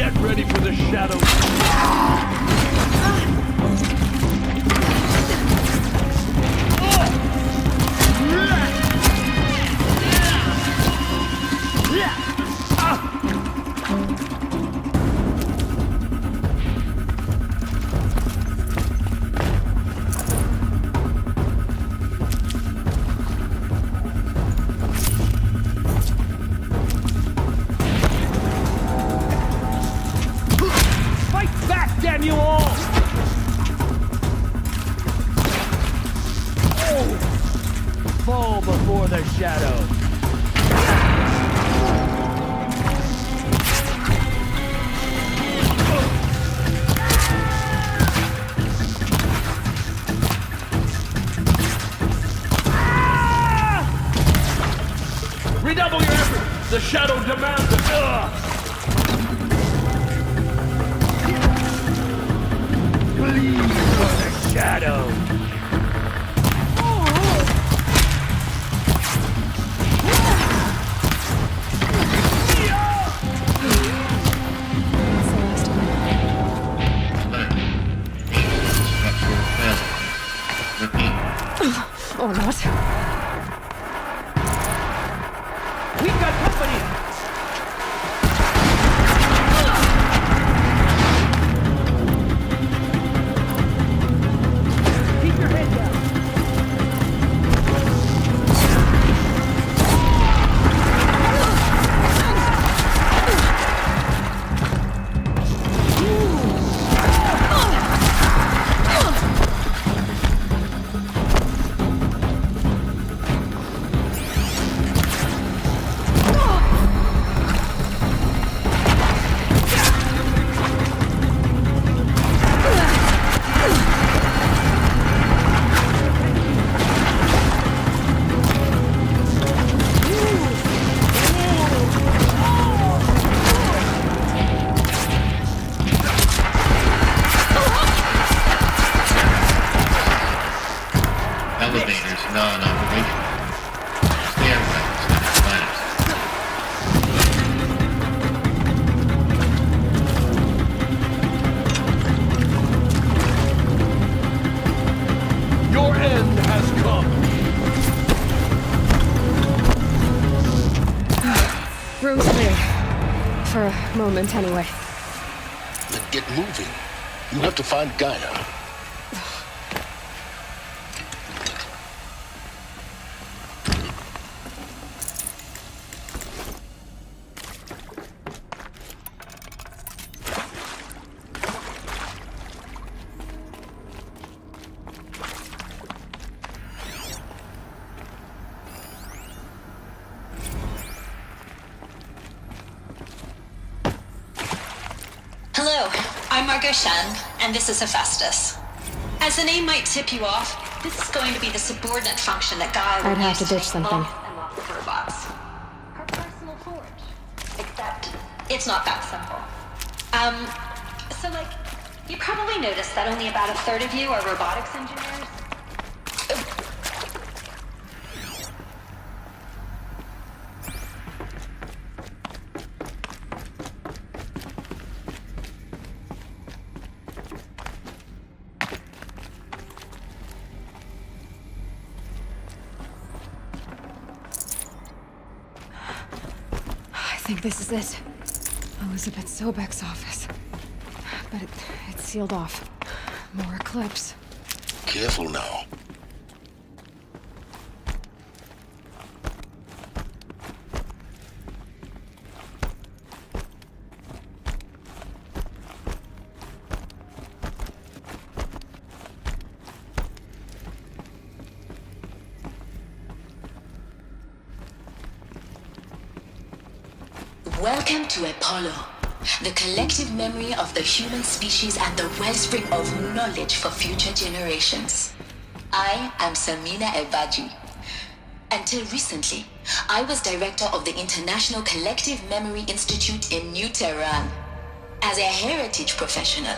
Get ready for the shadow. Damn you all! Oh! Fall before the shadow. Redouble your efforts! The shadow demands it! Bleed for the shadow! Or not. We've got company! Keep your head down. Elevators, non-operational. Stairwells, ladders. Your end has come. Room's clear. For a moment, anyway. Then get moving. You have to find Gaia. Hello, I'm Margot Shen, and this is Hephaestus. As the name might tip you off, this is going to be the subordinate function that Gaia will I'd have use to ditch make something. lots and lots of robots. Her personal forge. Except, it's not that simple. So you probably noticed that only about a third of you are robotics engineers. I think this is it. Elizabeth Sobek's office. But it's sealed off. More eclipse. Careful now. Welcome to Apollo, the collective memory of the human species and the wellspring of knowledge for future generations. I am Samina Ebaji. Until recently, I was director of the International Collective Memory Institute in New Tehran. As a heritage professional,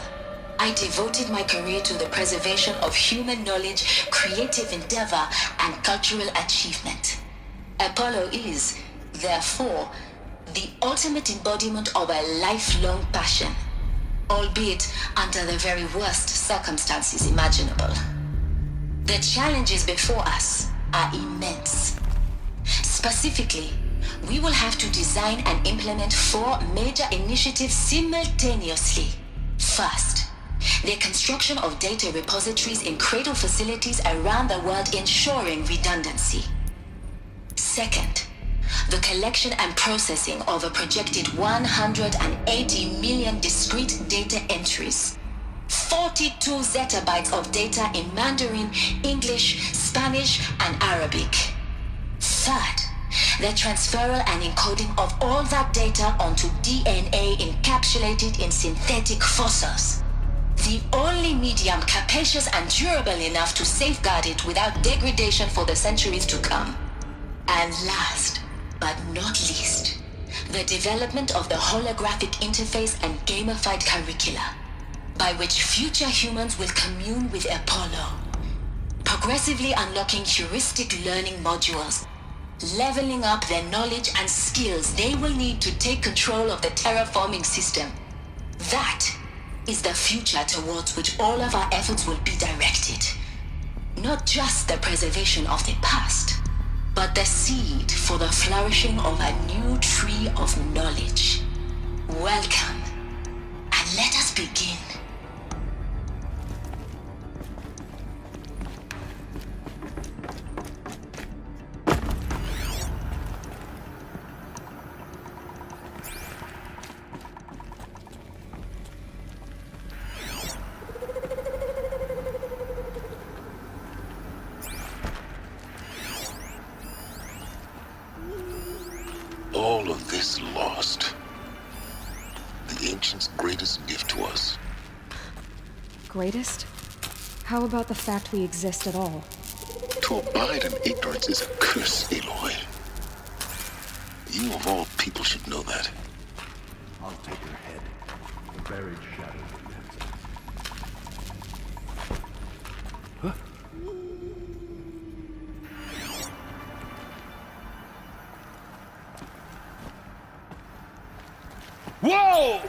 I devoted my career to the preservation of human knowledge, creative endeavor, and cultural achievement. Apollo is, therefore, the ultimate embodiment of a lifelong passion, albeit under the very worst circumstances imaginable. The challenges before us are immense. Specifically, we will have to design and implement 4 major initiatives simultaneously. First, the construction of data repositories in cradle facilities around the world, ensuring redundancy. Second, the collection and processing of a projected 180 million discrete data entries, 42 zettabytes of data in Mandarin, English, Spanish, and Arabic. Third, the transferal and encoding of all that data onto DNA encapsulated in synthetic fossils. The only medium capacious and durable enough to safeguard it without degradation for the centuries to come. And last, but not least, the development of the holographic interface and gamified curricula, by which future humans will commune with Apollo, progressively unlocking heuristic learning modules, leveling up their knowledge and skills they will need to take control of the terraforming system. That is the future towards which all of our efforts will be directed. Not just the preservation of the past, but the seed for the flourishing of a new tree of knowledge. Welcome, and let us begin. All of this lost. The ancients' greatest gift to us. Greatest? How about the fact we exist at all? To abide in ignorance is a curse, Aloy. You of all people should know that. I'll take her head. The buried shadow. Whoa!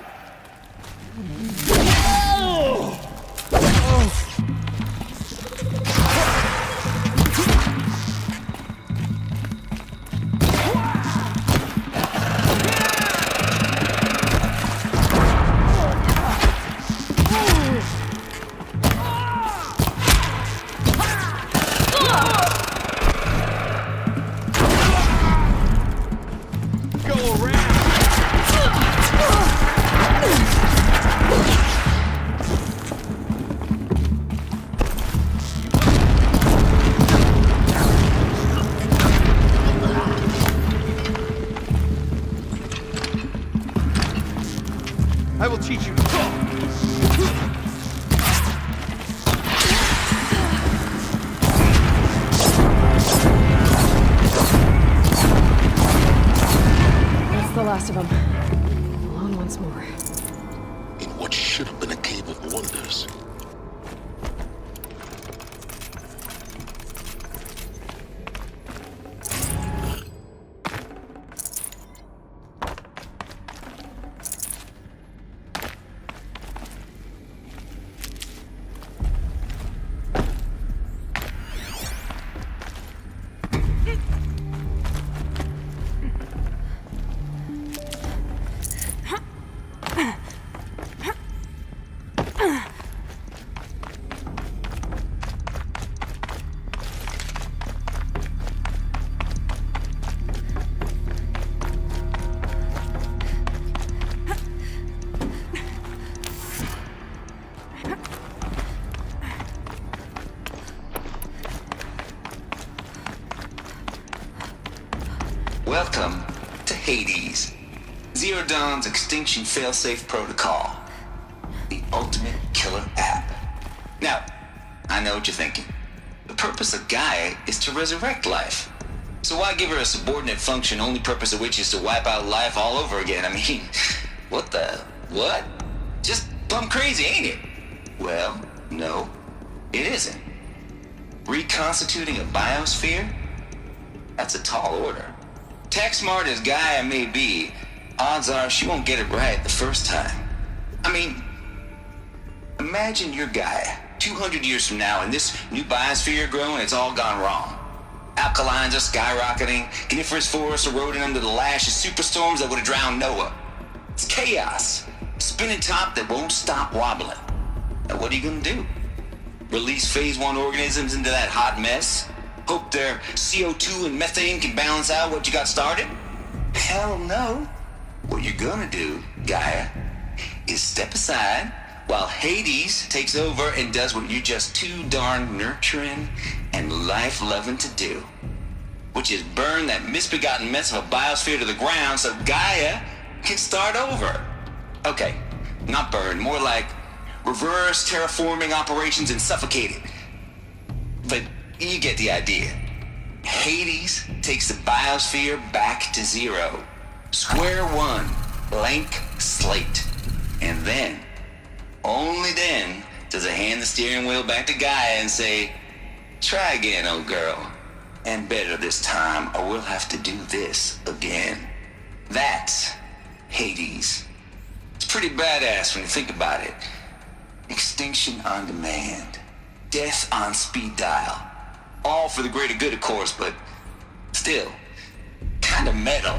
Go around! I will teach you. That's the last of them. Alone once more. In what should have been a cave of wonders. Welcome to Hades, Zero Dawn's extinction failsafe protocol, the ultimate killer app. Now, I know what you're thinking. The purpose of Gaia is to resurrect life. So why give her a subordinate function, only purpose of which is to wipe out life all over again? I mean, what? Just plumb crazy, ain't it? Well, no, it isn't. Reconstituting a biosphere? That's a tall order. Tech smart as Gaia may be, odds are she won't get it right the first time. I mean, imagine your guy 200 years from now and this new biosphere growing, it's all gone wrong. Alkalines are skyrocketing, coniferous forests eroding under the lash of superstorms that would have drowned Noah. It's chaos. Spinning top that won't stop wobbling. Now what are you gonna do? Release phase 1 organisms into that hot mess? Hope their CO2 and methane can balance out what you got started? Hell no. What you're gonna do, Gaia, is step aside while Hades takes over and does what you're just too darn nurturing and life-loving to do, which is burn that misbegotten mess of a biosphere to the ground so Gaia can start over. Okay, not burn, more like reverse terraforming operations and suffocate it. But you get the idea. Hades takes the biosphere back to zero. Square one, blank slate. And then, only then, does it hand the steering wheel back to Gaia and say, try again, old girl. And better this time, or we'll have to do this again. That's Hades. It's pretty badass when you think about it. Extinction on demand. Death on speed dial. All for the greater good, of course, but still, kind of metal.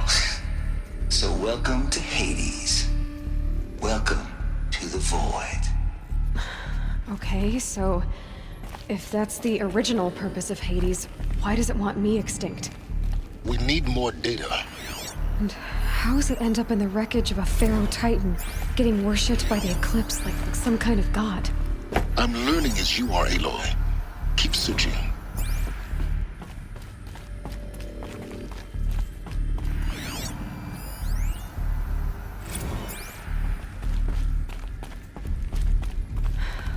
So welcome to Hades. Welcome to the void. Okay, so if that's the original purpose of Hades, why does it want me extinct? We need more data. And how does it end up in the wreckage of a Pharaoh Titan, getting worshipped by the Eclipse like some kind of god? I'm learning as you are, Aloy. Keep searching.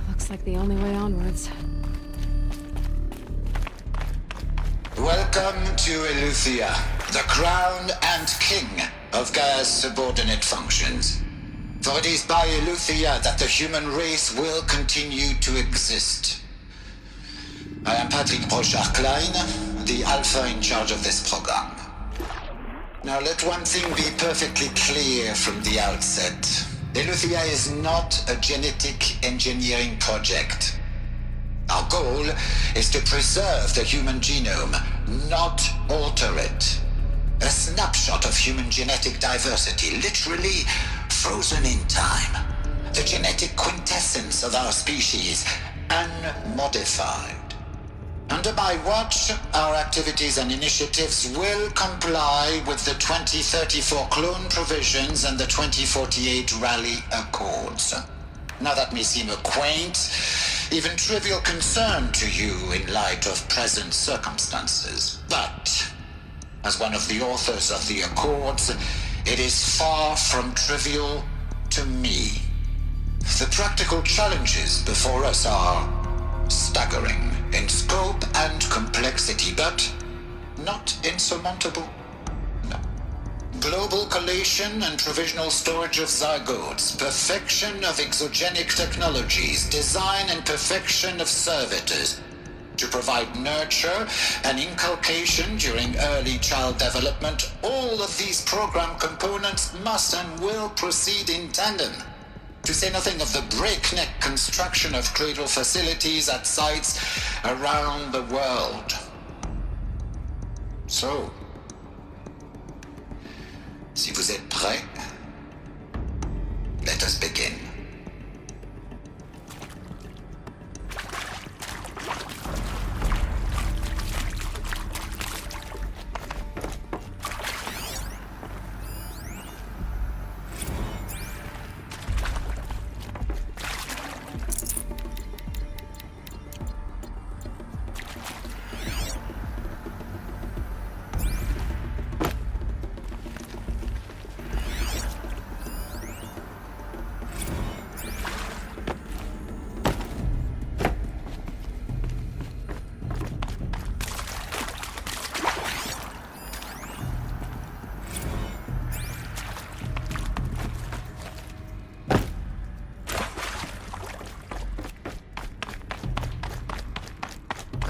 Looks like the only way onwards. Welcome to Eleuthia, the crown and king of Gaia's subordinate functions. For it is by Eleuthia that the human race will continue to exist. I am Patrick Brochard-Klein, the Alpha in charge of this program. Now let one thing be perfectly clear from the outset. Eleuthia is not a genetic engineering project. Our goal is to preserve the human genome, not alter it. A snapshot of human genetic diversity, literally frozen in time. The genetic quintessence of our species, unmodified. Under my watch, our activities and initiatives will comply with the 2034 clone provisions and the 2048 Rally Accords. Now that may seem a quaint, even trivial concern to you in light of present circumstances, but as one of the authors of the Accords, it is far from trivial to me. The practical challenges before us are staggering in scope and complexity, but not insurmountable. No. Global collation and provisional storage of zygotes, perfection of exogenic technologies, design and perfection of servitors, to provide nurture and inculcation during early child development. All of these program components must and will proceed in tandem. To say nothing of the breakneck construction of cradle facilities at sites around the world. So, si vous êtes prêts, let us begin.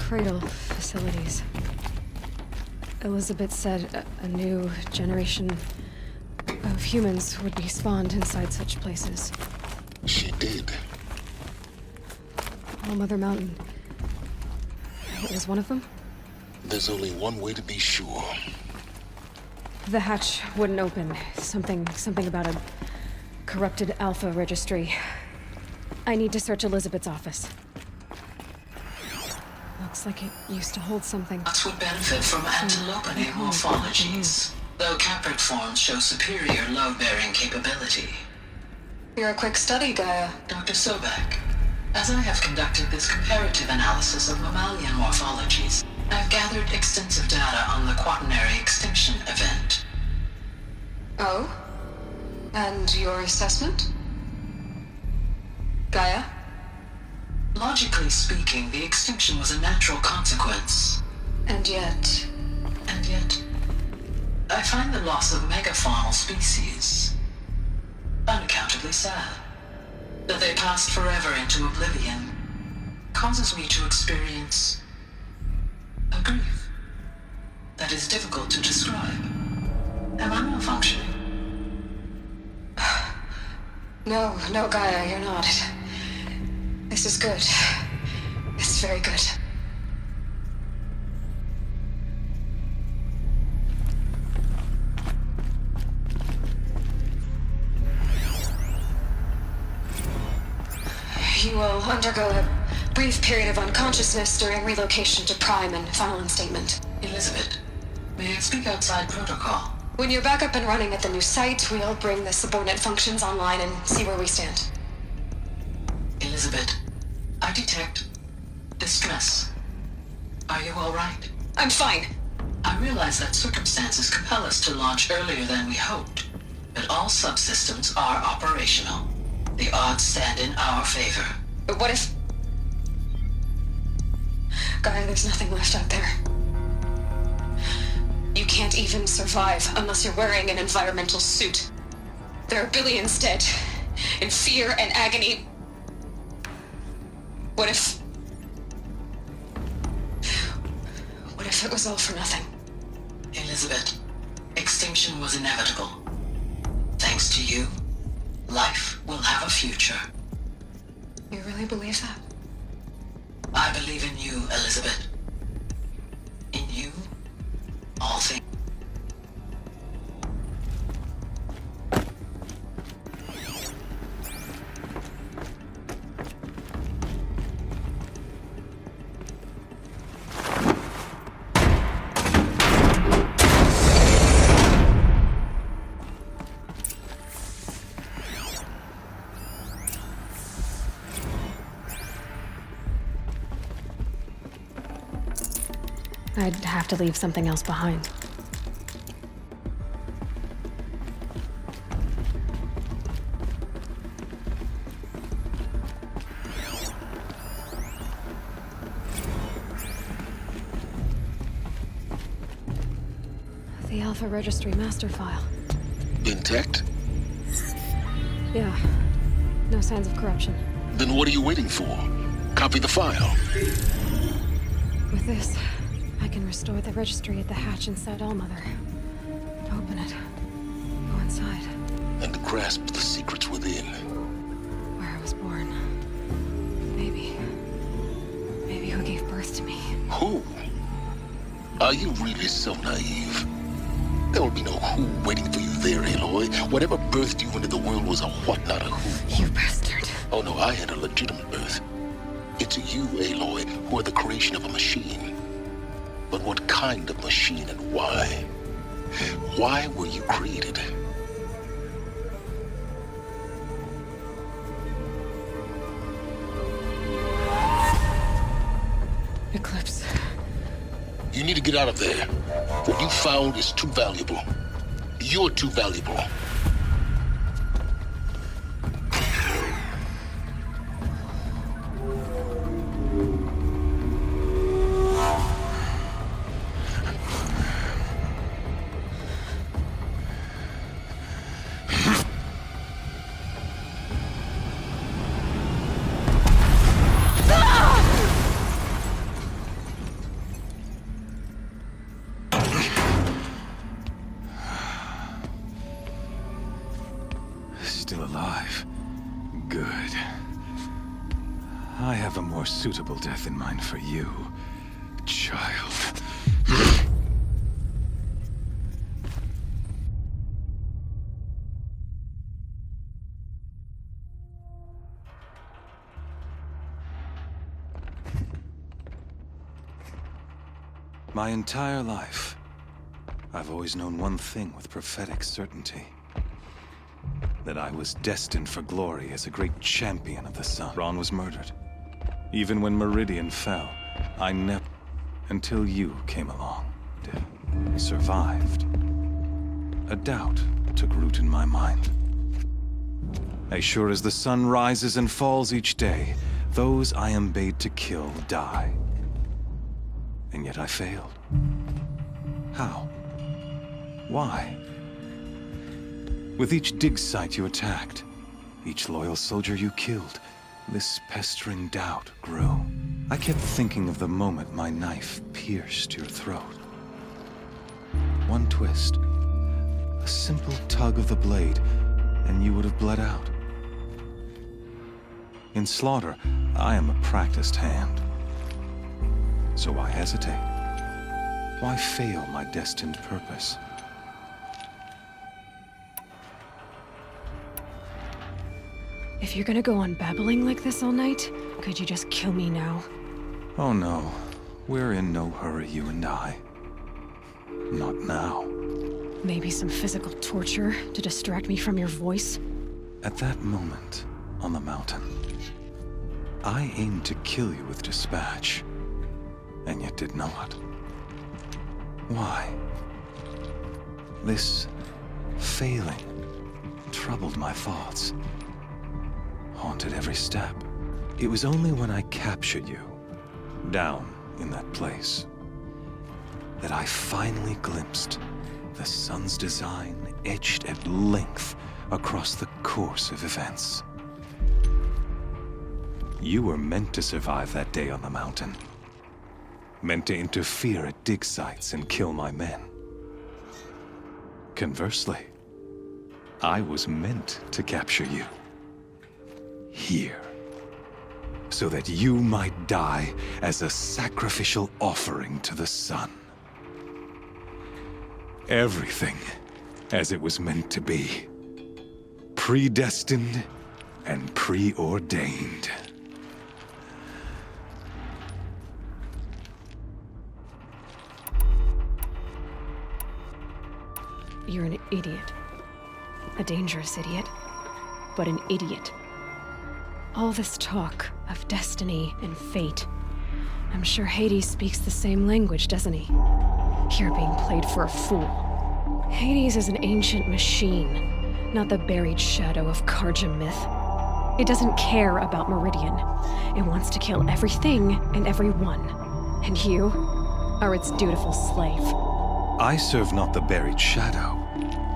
Cradle facilities. Elizabeth said a new generation of humans would be spawned inside such places. She did. All Mother Mountain. It was one of them? There's only one way to be sure. The hatch wouldn't open. Something about a corrupted Alpha registry. I need to search Elizabeth's office. Looks like it used to hold something. Nuts would benefit from antilopinae morphologies, though caprid forms show superior load-bearing capability. You're a quick study, Gaia. Dr. Sobek, as I have conducted this comparative analysis of mammalian morphologies, I have gathered extensive data on the quaternary extinction event. Oh? And your assessment? Gaia? Logically speaking, the extinction was a natural consequence. And yet, I find the loss of megafaunal species unaccountably sad. That they passed forever into oblivion causes me to experience a grief that is difficult to describe. Am I malfunctioning? No, Gaia, you're not. This is good. This is very good. You will undergo a brief period of unconsciousness during relocation to Prime and final instatement. Elizabeth, may I speak outside protocol? When you're back up and running at the new site, we'll bring the subordinate functions online and see where we stand. Elizabeth, I detect distress. Are you all right? I'm fine. I realize that circumstances compel us to launch earlier than we hoped, but all subsystems are operational. The odds stand in our favor. But what if... Gaia, there's nothing left out there. You can't even survive unless you're wearing an environmental suit. There are billions dead, in fear and agony. What if it was all for nothing? Elizabeth, extinction was inevitable. Thanks to you, life will have a future. You really believe that? I believe in you, Elizabeth. In you, all things. I'd have to leave something else behind. The Alpha Registry master file. Intact? Yeah. No signs of corruption. Then what are you waiting for? Copy the file. With this, I can restore the registry at the hatch inside Allmother. Open it. Go inside. And grasp the secrets within. Where I was born. Maybe who gave birth to me. Who? Are you really so naive? There will be no who waiting for you there, Aloy. Whatever birthed you into the world was a what, not a who. You bastard. Oh no, I had a legitimate birth. It's you, Aloy, who are the creation of a machine. But what kind of machine and why? Why were you created? Eclipse. You need to get out of there. What you found is too valuable. You're too valuable. I have a more suitable death in mind for you, child. My entire life, I've always known one thing with prophetic certainty. That I was destined for glory as a great champion of the sun. Ron was murdered. Even when Meridian fell, I never... Until you came along. Survived. A doubt took root in my mind. As sure as the sun rises and falls each day, those I am bade to kill die. And yet I failed. How? Why? With each dig site you attacked, each loyal soldier you killed, this pestering doubt grew. I kept thinking of the moment my knife pierced your throat. One twist, a simple tug of the blade, and you would have bled out. In slaughter, I am a practiced hand. So why hesitate? Why fail my destined purpose? If you're gonna go on babbling like this all night, could you just kill me now? Oh no, we're in no hurry, you and I. Not now. Maybe some physical torture to distract me from your voice? At that moment, on the mountain, I aimed to kill you with dispatch, and yet did not. Why? This failing troubled my thoughts, haunted every step. It was only when I captured you, down in that place, that I finally glimpsed the sun's design etched at length across the course of events. You were meant to survive that day on the mountain. Meant to interfere at dig sites and kill my men. Conversely, I was meant to capture you. Here. So that you might die as a sacrificial offering to the sun. Everything as it was meant to be. Predestined and preordained. You're an idiot. A dangerous idiot, but an idiot. All this talk of destiny and fate. I'm sure Hades speaks the same language, doesn't he? You're being played for a fool. Hades is an ancient machine, not the buried shadow of Karja myth. It doesn't care about Meridian. It wants to kill everything and everyone. And you are its dutiful slave. I serve not the buried shadow,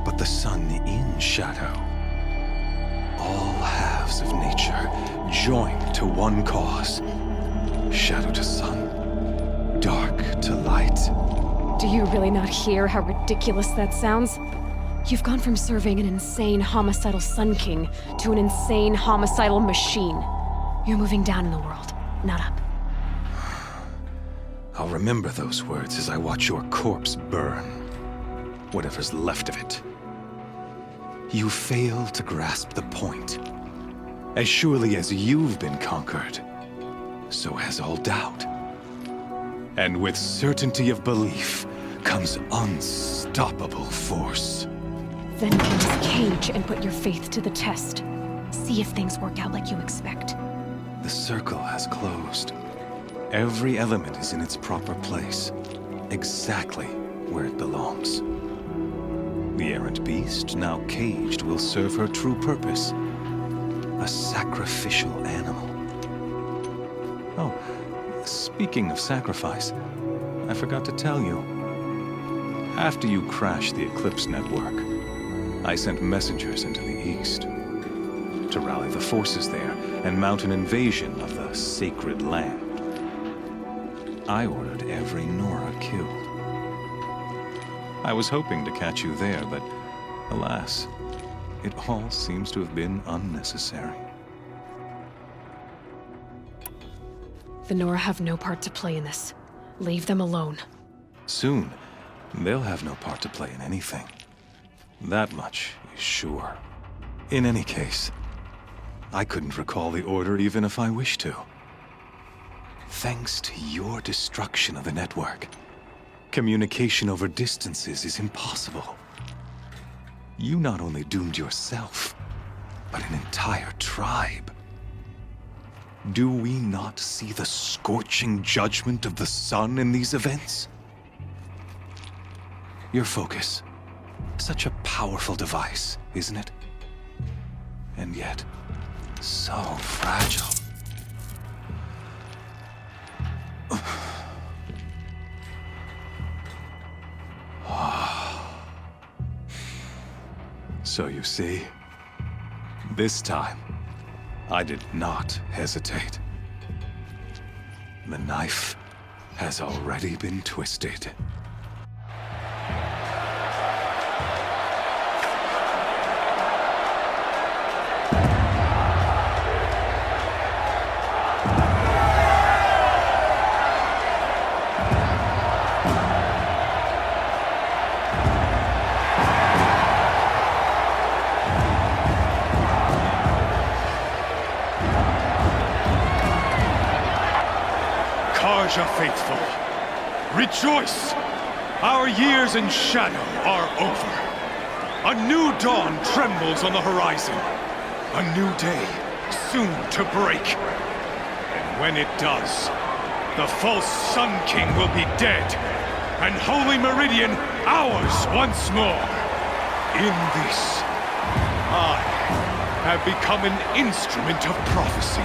but the sun in shadow. All halves of nature joined to one cause. Shadow to sun, dark to light. Do you really not hear how ridiculous that sounds? You've gone from serving an insane homicidal Sun King to an insane homicidal machine. You're moving down in the world, not up. I'll remember those words as I watch your corpse burn. Whatever's left of it. You fail to grasp the point. As surely as you've been conquered, so has all doubt. And with certainty of belief comes unstoppable force. Then enter the cage and put your faith to the test. See if things work out like you expect. The circle has closed. Every element is in its proper place, exactly where it belongs. The errant beast, now caged, will serve her true purpose. A sacrificial animal. Oh, speaking of sacrifice, I forgot to tell you. After you crashed the Eclipse network, I sent messengers into the east to rally the forces there and mount an invasion of the sacred land. I ordered every Nora killed. I was hoping to catch you there, but alas, it all seems to have been unnecessary. The Nora have no part to play in this. Leave them alone. Soon, they'll have no part to play in anything. That much is sure. In any case, I couldn't recall the order even if I wished to. Thanks to your destruction of the network, communication over distances is impossible. You not only doomed yourself, but an entire tribe. Do we not see the scorching judgment of the sun in these events? Your focus. Such a powerful device, isn't it? And yet, so fragile. So you see, this time, I did not hesitate. The knife has already been twisted. Karja faithful, rejoice! Our years in shadow are over. A new dawn trembles on the horizon. A new day soon to break. And when it does, the false Sun King will be dead, and Holy Meridian ours once more. In this, I have become an instrument of prophecy.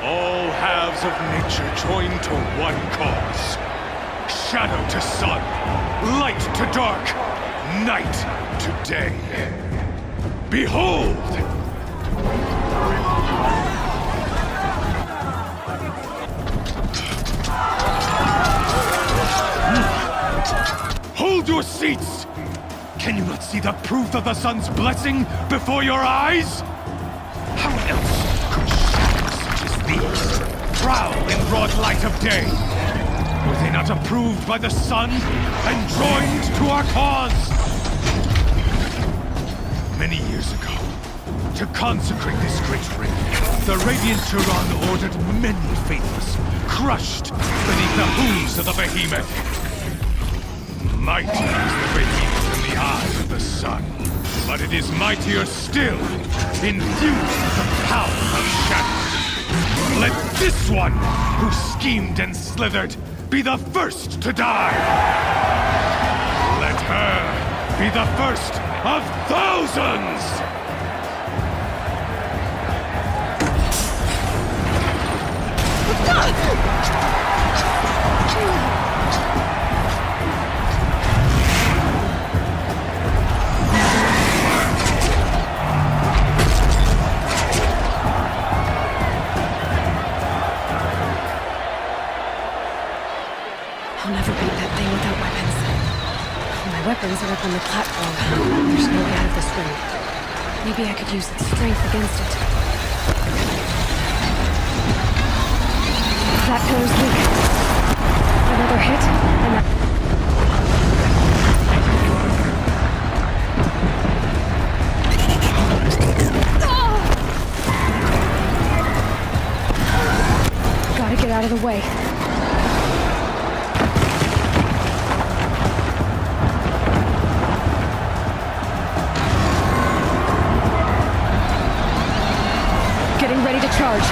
All halves of nature join to one cause. Shadow to sun, light to dark, night to day. Behold! Hold your seats! Can you not see the proof of the sun's blessing before your eyes? How else could shadows such as these prowl in broad light of day? Were they not approved by the sun and joined to our cause? Many years ago, to consecrate this great ring, the Radiant Turan ordered many faithless, crushed beneath the hooves of the behemoth. Mighty is the behemoth in the eyes of the sun, but it is mightier still, infused with the power of shadow. Let this one, who schemed and slithered, be the first to die! Let her be the first of thousands! I'll never beat that thing without weapons. My weapons are up on the platform. There's no way out of this room. Maybe I could use its strength against it. That pillar's weak. Another hit, and that... Gotta get out of the way. Getting ready to charge.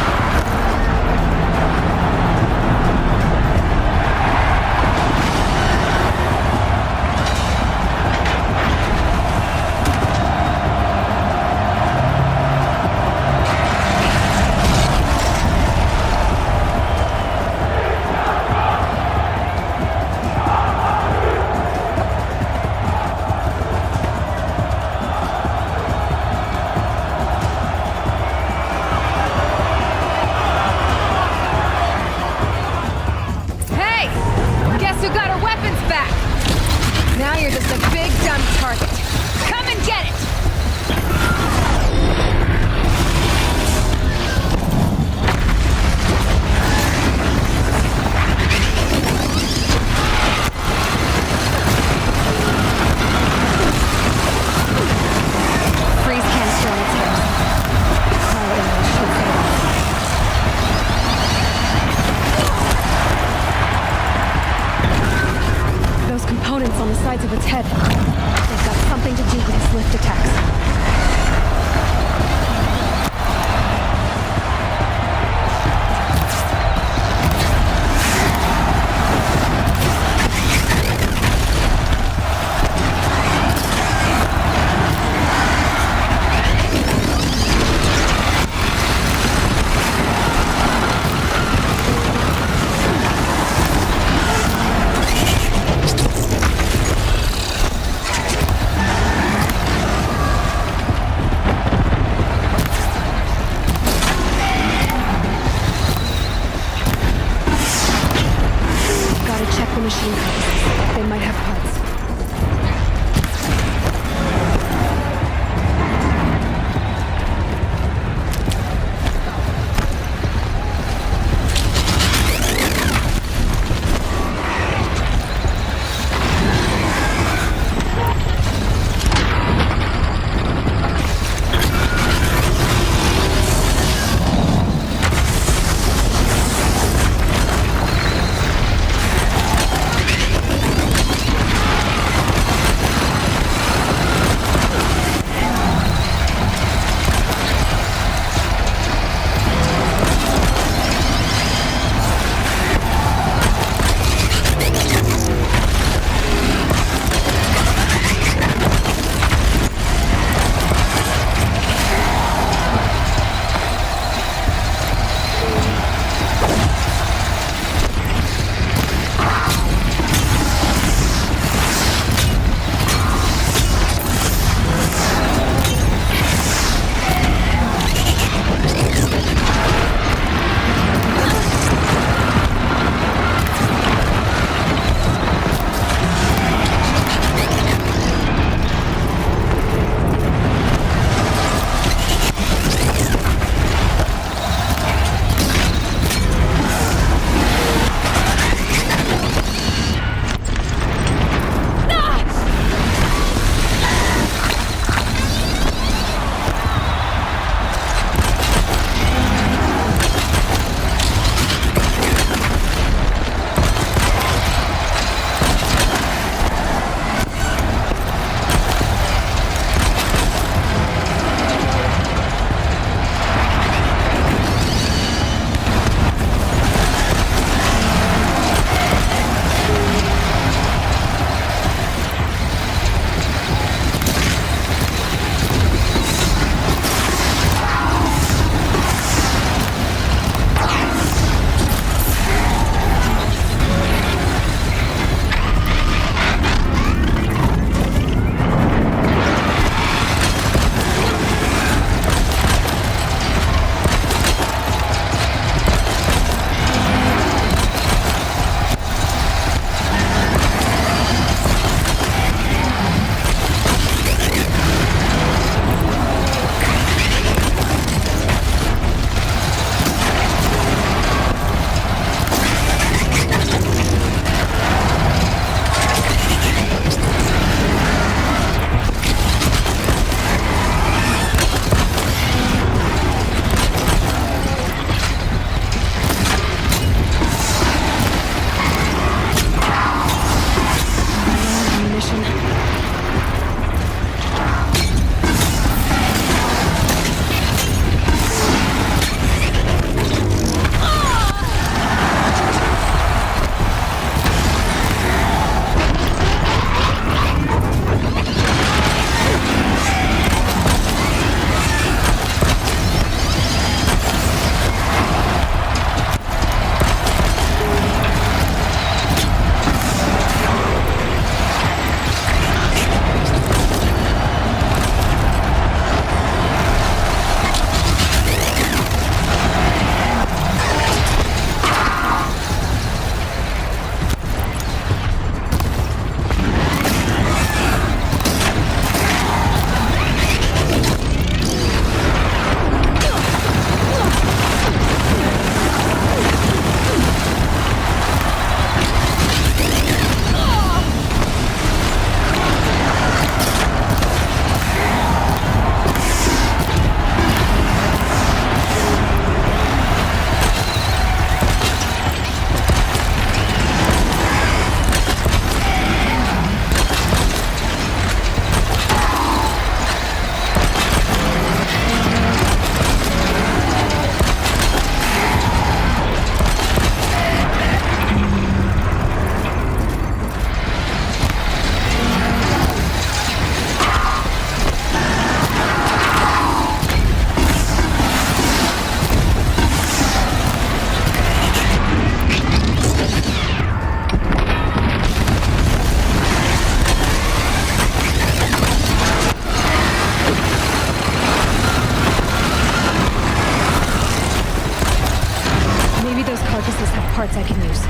parts I can use.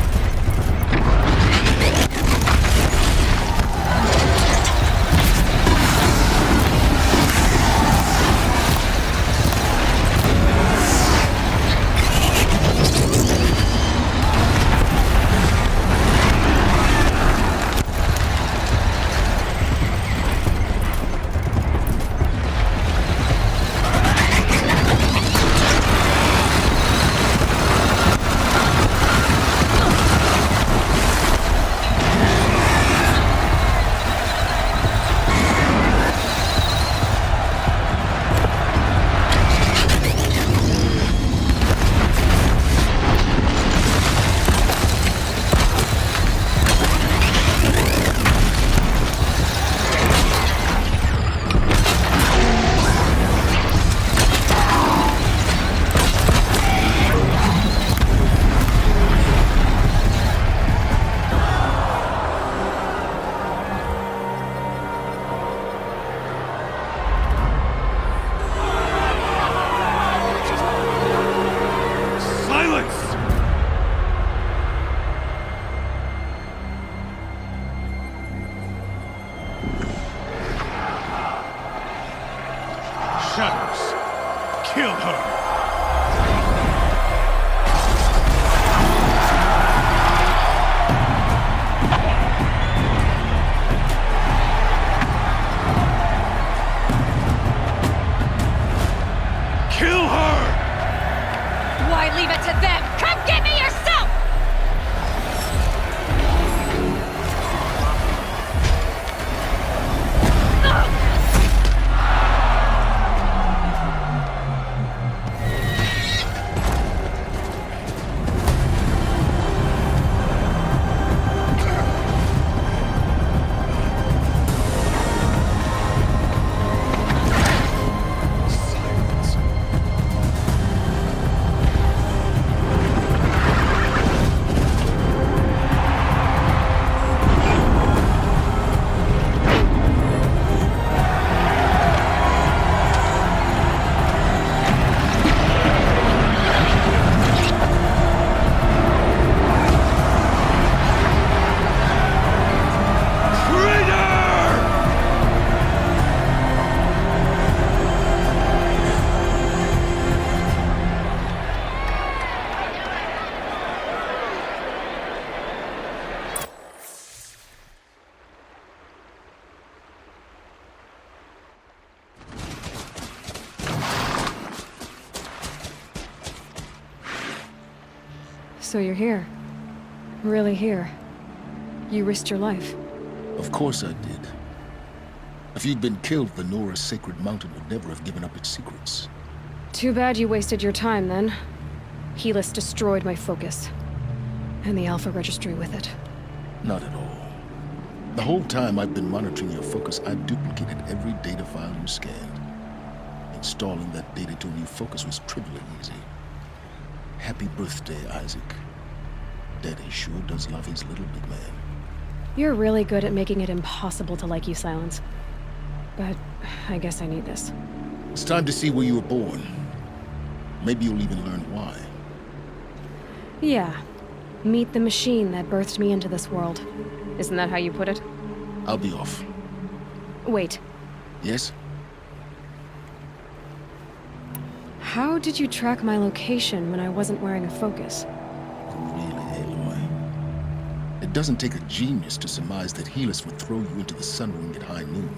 Shadows, kill her! Kill her! Why leave it to them? Come get me yourself! So you're here. Really here. You risked your life. Of course I did. If you'd been killed, the Nora's sacred mountain would never have given up its secrets. Too bad you wasted your time, then. Helis destroyed my focus. And the Alpha Registry with it. Not at all. The whole time I've been monitoring your focus, I've duplicated every data file you scanned. Installing that data to a new focus was trivially easy. Happy birthday, Isaac. Daddy sure does love his little big man. You're really good at making it impossible to like you, Silence. But I guess I need this. It's time to see where you were born. Maybe you'll even learn why. Yeah. Meet the machine that birthed me into this world. Isn't that how you put it? I'll be off. Wait. Yes? How did you track my location when I wasn't wearing a focus? Really, Aloy? It doesn't take a genius to surmise that Helis would throw you into the sun ring at high noon.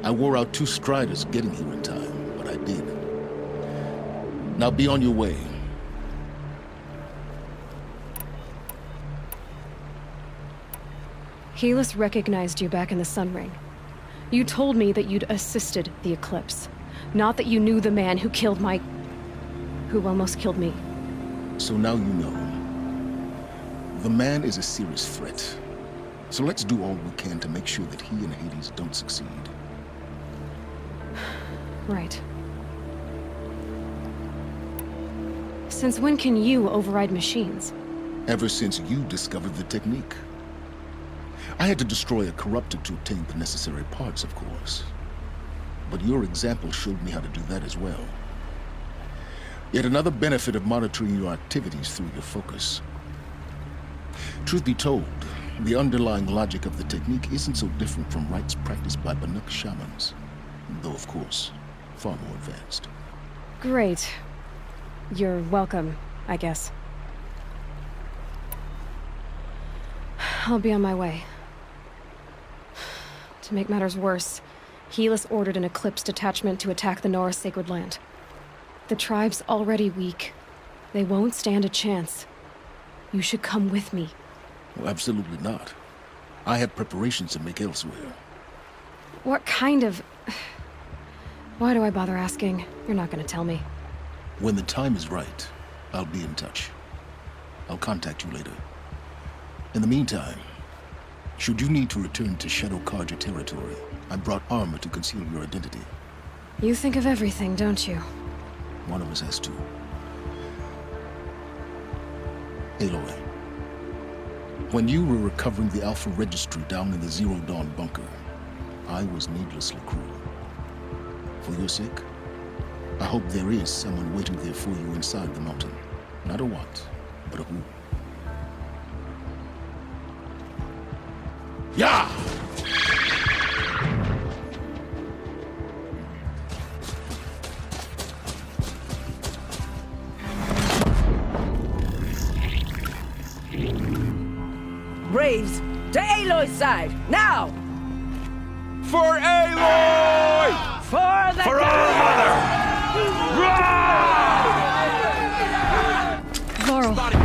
I wore out 2 striders getting here in time, but I did. Now be on your way. Helis recognized you back in the Sun Ring. You told me that you'd assisted the Eclipse. Not that you knew the man who killed who almost killed me. So now you know. The man is a serious threat. So let's do all we can to make sure that he and Hades don't succeed. Right. Since when can you override machines? Ever since you discovered the technique. I had to destroy a corruptor to obtain the necessary parts, of course. But your example showed me how to do that as well. Yet another benefit of monitoring your activities through your focus. Truth be told, the underlying logic of the technique isn't so different from rites practiced by Banuk shamans, though of course, far more advanced. Great. You're welcome, I guess. I'll be on my way. To make matters worse, Helis ordered an Eclipse detachment to attack the Norse Sacred Land. The tribe's already weak. They won't stand a chance. You should come with me. Well, absolutely not. I have preparations to make elsewhere. What kind of... Why do I bother asking? You're not gonna tell me. When the time is right, I'll be in touch. I'll contact you later. In the meantime, should you need to return to Shadow Karja territory, I brought armor to conceal your identity. You think of everything, don't you? One of us has to. Aloy, when you were recovering the Alpha Registry down in the Zero Dawn bunker, I was needlessly cruel. For your sake, I hope there is someone waiting there for you inside the mountain. Not a what, but a who. Yeah! Braves, to Aloy's side, now! For Aloy! For the For our mother! Laurel.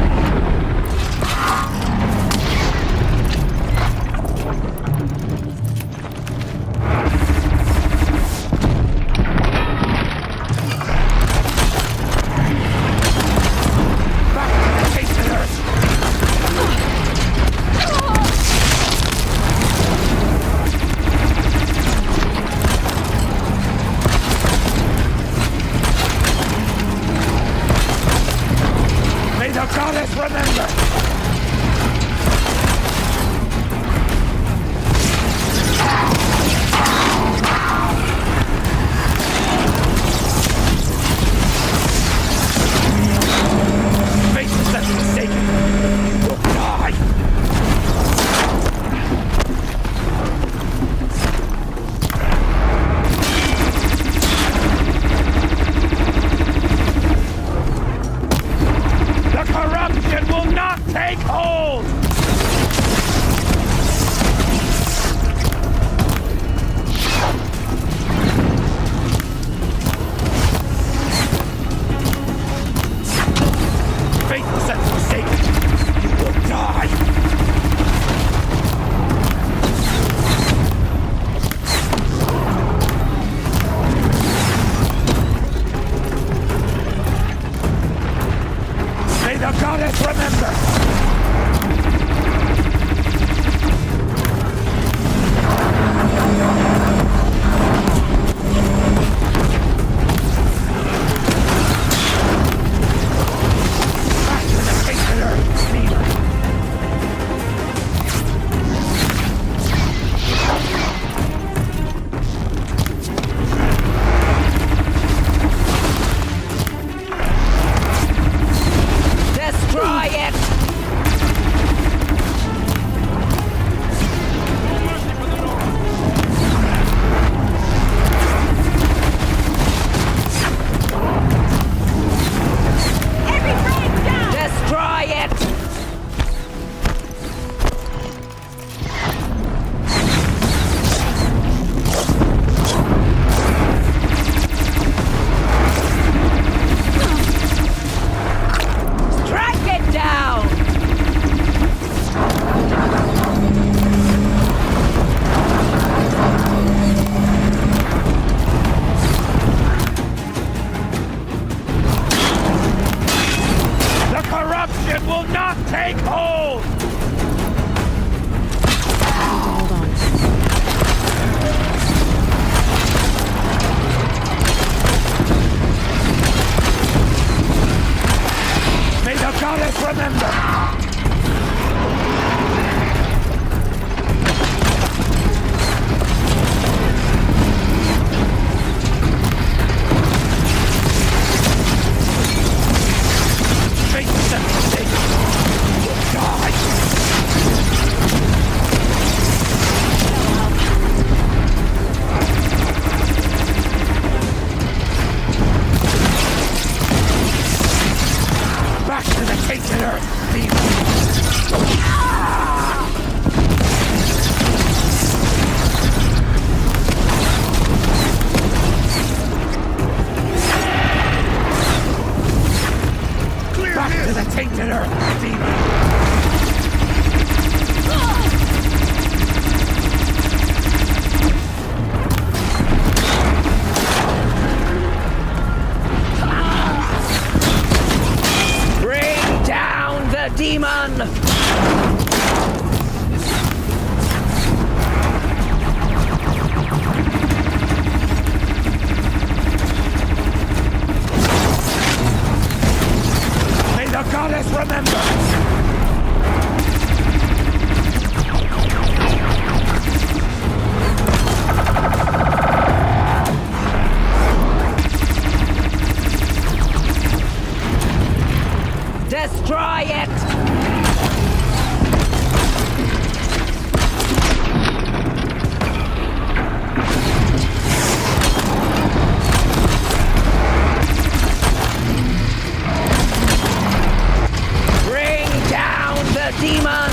Consider, demon! Bring down the demon! May the goddess remember! Destroy it! Bring down the demon!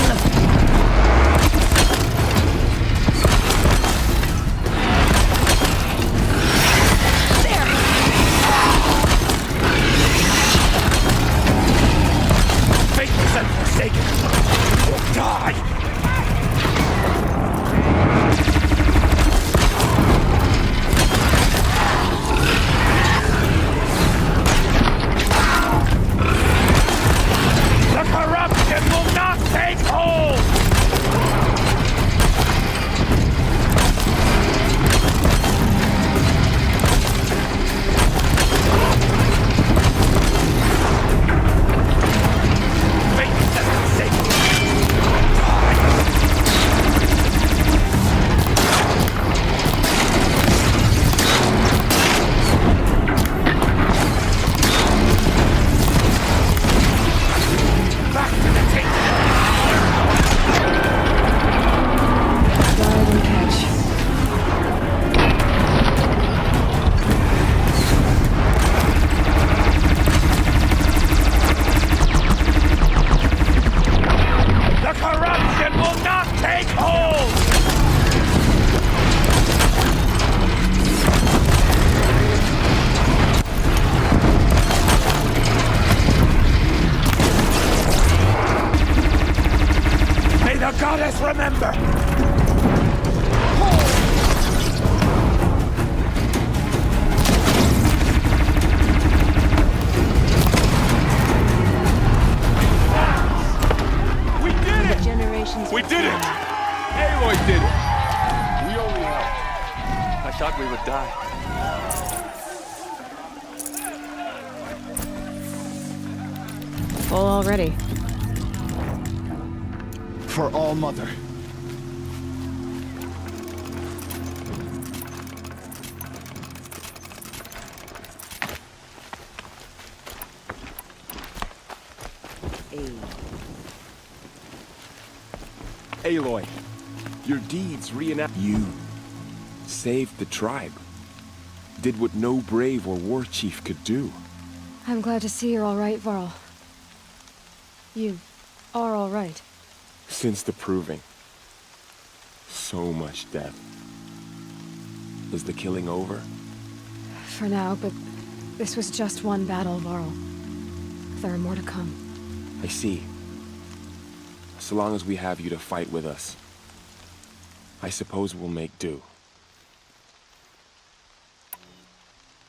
Faithless and forsaken will die! The corruption will not take hold! Faithless and forsaken will die! Back to the tape! Guard and catch. The corruption will not take hold! May the goddess remember! We did it! Generations We did it! Aloy did it! We only helped. I thought we would die. Full already. For All Mother. Aloy, your deeds reenact you. Saved the tribe. Did what no brave or war chief could do. I'm glad to see you're all right, Varl. You are all right. Since the proving. So much death. Is the killing over? For now, but this was just one battle, Varl. There are more to come. I see. So long as we have you to fight with us, I suppose we'll make do.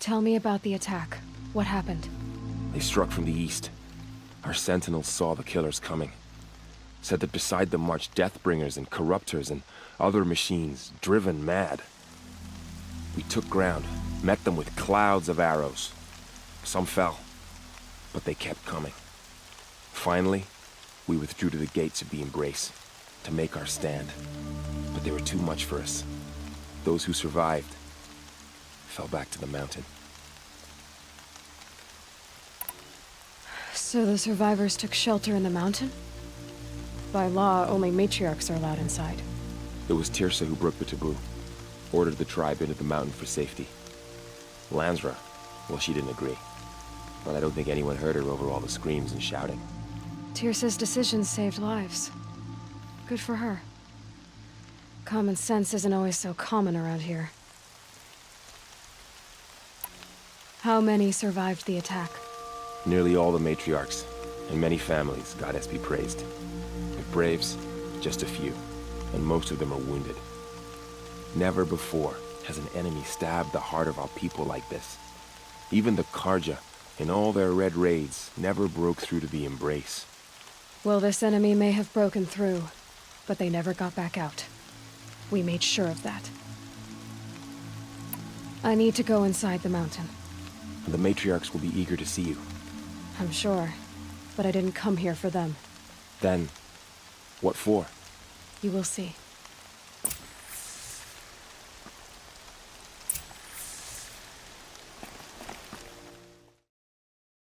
Tell me about the attack. What happened? They struck from the east. Our sentinels saw the killers coming. Said that beside them marched Deathbringers and Corruptors and other machines, driven mad. We took ground, met them with clouds of arrows. Some fell, but they kept coming. Finally, we withdrew to the gates of the Embrace to make our stand. But they were too much for us. Those who survived fell back to the mountain. So the survivors took shelter in the mountain? By law, only matriarchs are allowed inside. It was Tirsa who broke the taboo. Ordered the tribe into the mountain for safety. Lansra, well, she didn't agree. But I don't think anyone heard her over all the screams and shouting. Tirsa's decisions saved lives. Good for her. Common sense isn't always so common around here. How many survived the attack? Nearly all the matriarchs, and many families, goddess be praised. If braves, just a few, and most of them are wounded. Never before has an enemy stabbed the heart of our people like this. Even the Karja, in all their red raids, never broke through to the embrace. Well, this enemy may have broken through, but they never got back out. We made sure of that. I need to go inside the mountain. The matriarchs will be eager to see you. I'm sure, but I didn't come here for them. Then, what for? You will see.